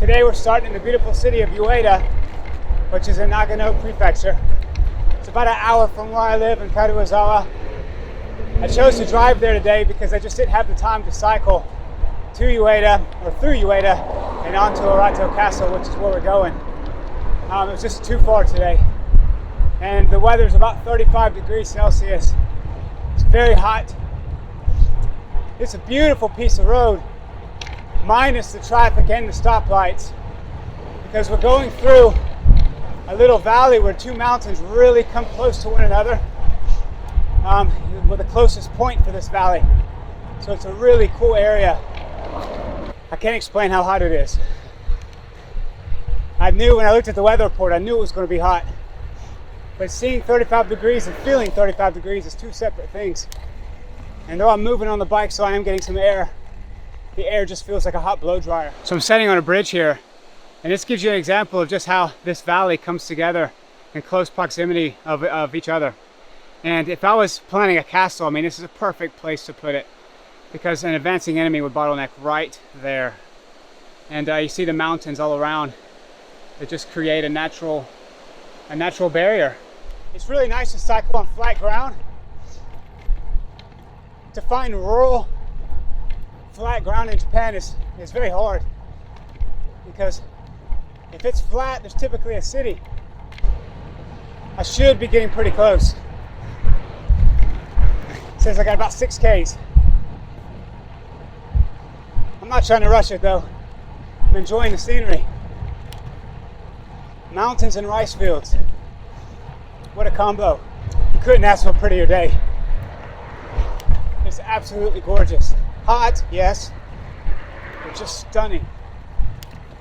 Today we're starting in the beautiful city of Ueda, which is in Nagano Prefecture. It's about an hour from where I live in Karuizawa. I chose to drive there today because I just didn't have the time to cycle to Ueda, or through Ueda, and onto Arato Castle, which is where we're going. It was just too far today. And the weather is about 35 degrees Celsius. It's very hot. It's a beautiful piece of road, minus the traffic and the stoplights, because we're going through a little valley where two mountains really come close to one another. We're the closest point for this valley, so it's a really cool area. I can't explain how hot it is. I knew when I looked at the weather report, I knew it was going to be hot, but seeing 35 degrees and feeling 35 degrees is two separate things. And though I'm moving on the bike, so I am getting some air, the air just feels like a hot blow dryer. So I'm standing on a bridge here, and this gives you an example of just how this valley comes together in close proximity of each other. And if I was planning a castle, I mean, this is a perfect place to put it, because an advancing enemy would bottleneck right there. And you see the mountains all around that just create a natural barrier. It's really nice to cycle on flat ground. To find rural flat ground in Japan is very hard, because if it's flat, there's typically a city. I should be getting pretty close. It says I got about 6 Ks. I'm not trying to rush it though. I'm enjoying the scenery. Mountains and rice fields. What a combo. You couldn't ask for a prettier day. It's absolutely gorgeous. Hot, yes, but just stunning.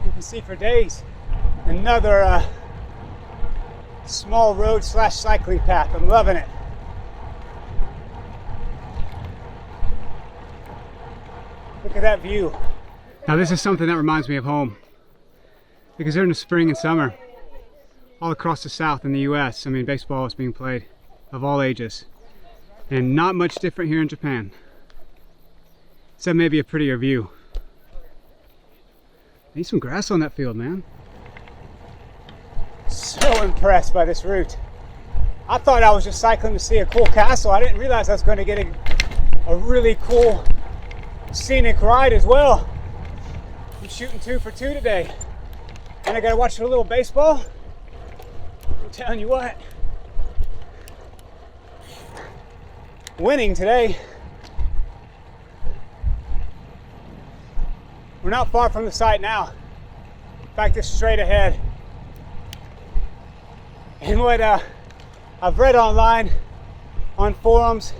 You can see for days. Another small road / cycling path. I'm loving it. Look at that view. Now this is something that reminds me of home, because during the spring and summer, all across the South in the US, I mean, baseball is being played of all ages. And not much different here in Japan. Except maybe a prettier view. Need some grass on that field, man. So impressed by this route. I thought I was just cycling to see a cool castle. I didn't realize I was going to get a really cool scenic ride as well. I'm shooting 2 for 2 today. And I got to watch a little baseball. I'm telling you what. Winning today. We're not far from the site now. In fact, it's straight ahead. And what I've read online, on forums,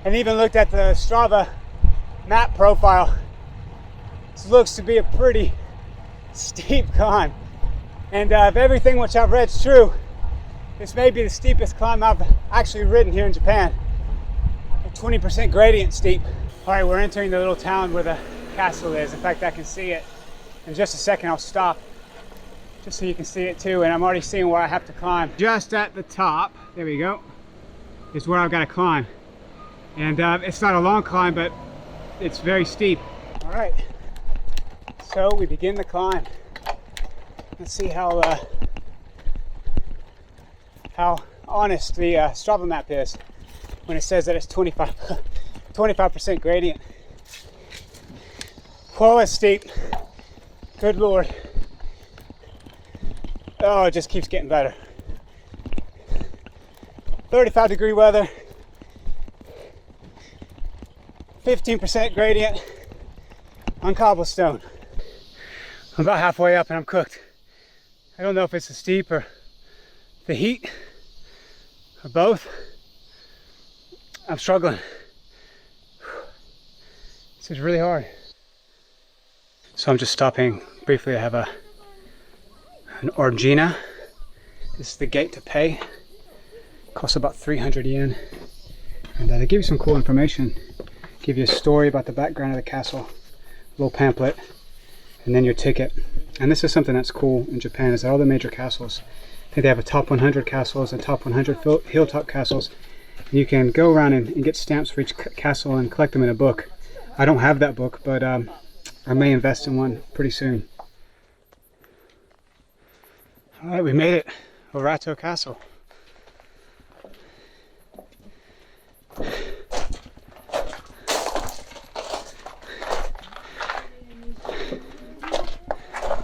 and even looked at the Strava map profile, this looks to be a pretty steep climb. And if everything which I've read is true, this may be the steepest climb I've actually ridden here in Japan. 20% gradient steep. All right, we're entering the little town where the castle is. In fact, I can see it. In just a second, I'll stop just so you can see it too. And I'm already seeing where I have to climb. Just at the top, there we go, is where I've got to climb. And it's not a long climb, but it's very steep. All right, so we begin the climb. Let's see how honest the Strava map is when it says that it's 25% gradient. Whoa, it's steep. Good Lord. Oh, it just keeps getting better. 35 degree weather. 15% gradient on cobblestone. I'm about halfway up and I'm cooked. I don't know if it's the steep or the heat or both. I'm struggling. This is really hard. So I'm just stopping briefly. I have an orgina. This is the gate to pay. It costs about 300 yen. And they give you some cool information. Give you a story about the background of the castle, a little pamphlet, and then your ticket. And this is something that's cool in Japan, is that all the major castles, I think they have a top 100 castles and top 100 hilltop castles. And you can go around and get stamps for each castle and collect them in a book. I don't have that book, but I may invest in one pretty soon. All right, we made it. Arato Castle.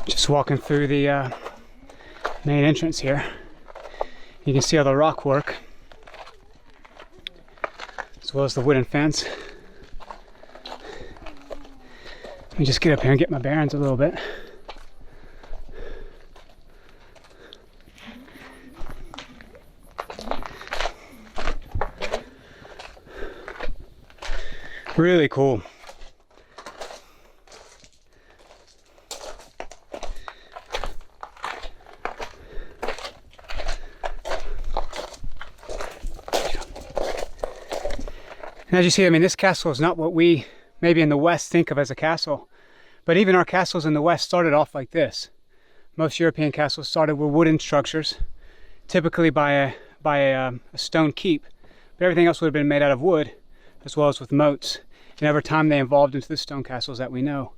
Just walking through the main entrance here. You can see all the rock work, as well as the wooden fence. Let me just get up here and get my bearings a little bit. Really cool. And as you see, I mean, this castle is not what we maybe in the West think of as a castle, but even our castles in the West started off like this. Most European castles started with wooden structures, typically by a stone keep, but everything else would have been made out of wood, as well as with moats. And over time they evolved into the stone castles that we know.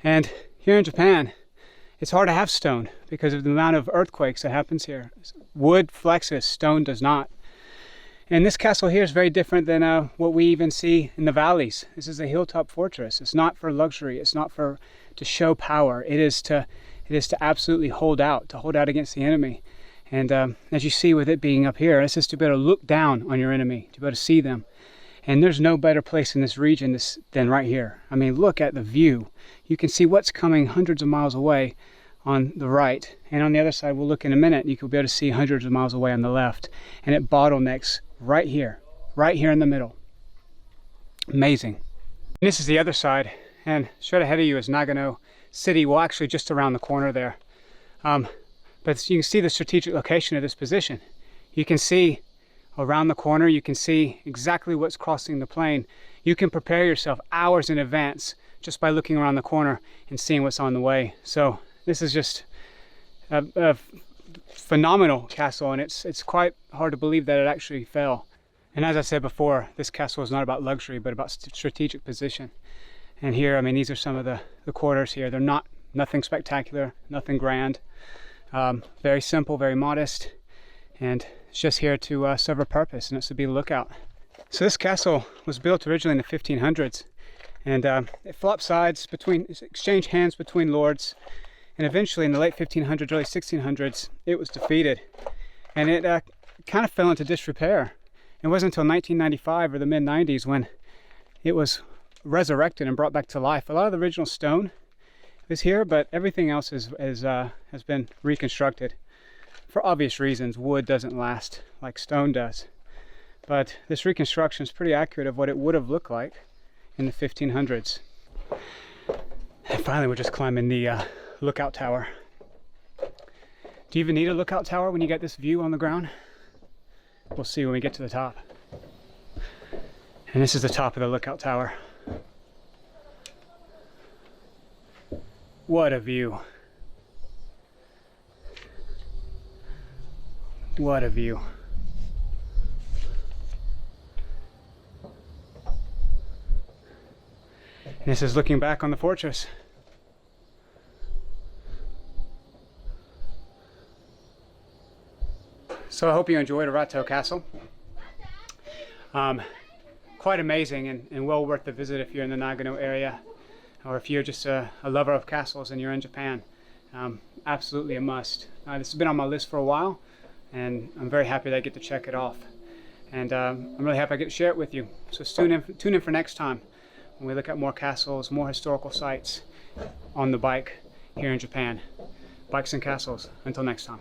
And here in Japan, it's hard to have stone because of the amount of earthquakes that happens here. Wood flexes, stone does not. And this castle here is very different than what we even see in the valleys. This is a hilltop fortress. It's not for luxury. It's not to show power. It is to absolutely hold out against the enemy. And as you see with it being up here, this is to be able to look down on your enemy, to be able to see them. And there's no better place in this region than right here. I mean, look at the view. You can see what's coming hundreds of miles away on the right. And on the other side, we'll look in a minute, you can be able to see hundreds of miles away on the left. And it bottlenecks right here in the middle. Amazing. And this is the other side, and straight ahead of you is Nagano City. Well, actually just around the corner there. But you can see the strategic location of this position. You can see around the corner, you can see exactly what's crossing the plain. You can prepare yourself hours in advance just by looking around the corner and seeing what's on the way. So this is just a phenomenal castle, and it's quite hard to believe that it actually fell. And as I said before, this castle is not about luxury but about strategic position. And here, I mean, these are some of the quarters here. They're nothing spectacular, nothing grand, very simple, very modest, and it's just here to serve a purpose, and it's to be a lookout. So this castle was built originally in the 1500s, and it flopped sides exchanged hands between lords. And eventually in the late 1500s, early 1600s, it was defeated. And it kind of fell into disrepair. It wasn't until 1995 or the mid-90s when it was resurrected and brought back to life. A lot of the original stone is here, but everything else has been reconstructed. For obvious reasons, wood doesn't last like stone does. But this reconstruction is pretty accurate of what it would have looked like in the 1500s. And finally, we're just climbing the lookout tower. Do you even need a lookout tower when you get this view on the ground? We'll see when we get to the top. And this is the top of the lookout tower. What a view. What a view. And this is looking back on the fortress. So I hope you enjoyed Arato Castle. Quite amazing and well worth the visit if you're in the Nagano area, or if you're just a lover of castles and you're in Japan. Absolutely a must. This has been on my list for a while, and I'm very happy that I get to check it off. And I'm really happy I get to share it with you. So tune in for next time when we look at more castles, more historical sites on the bike here in Japan. Bikes and castles. Until next time.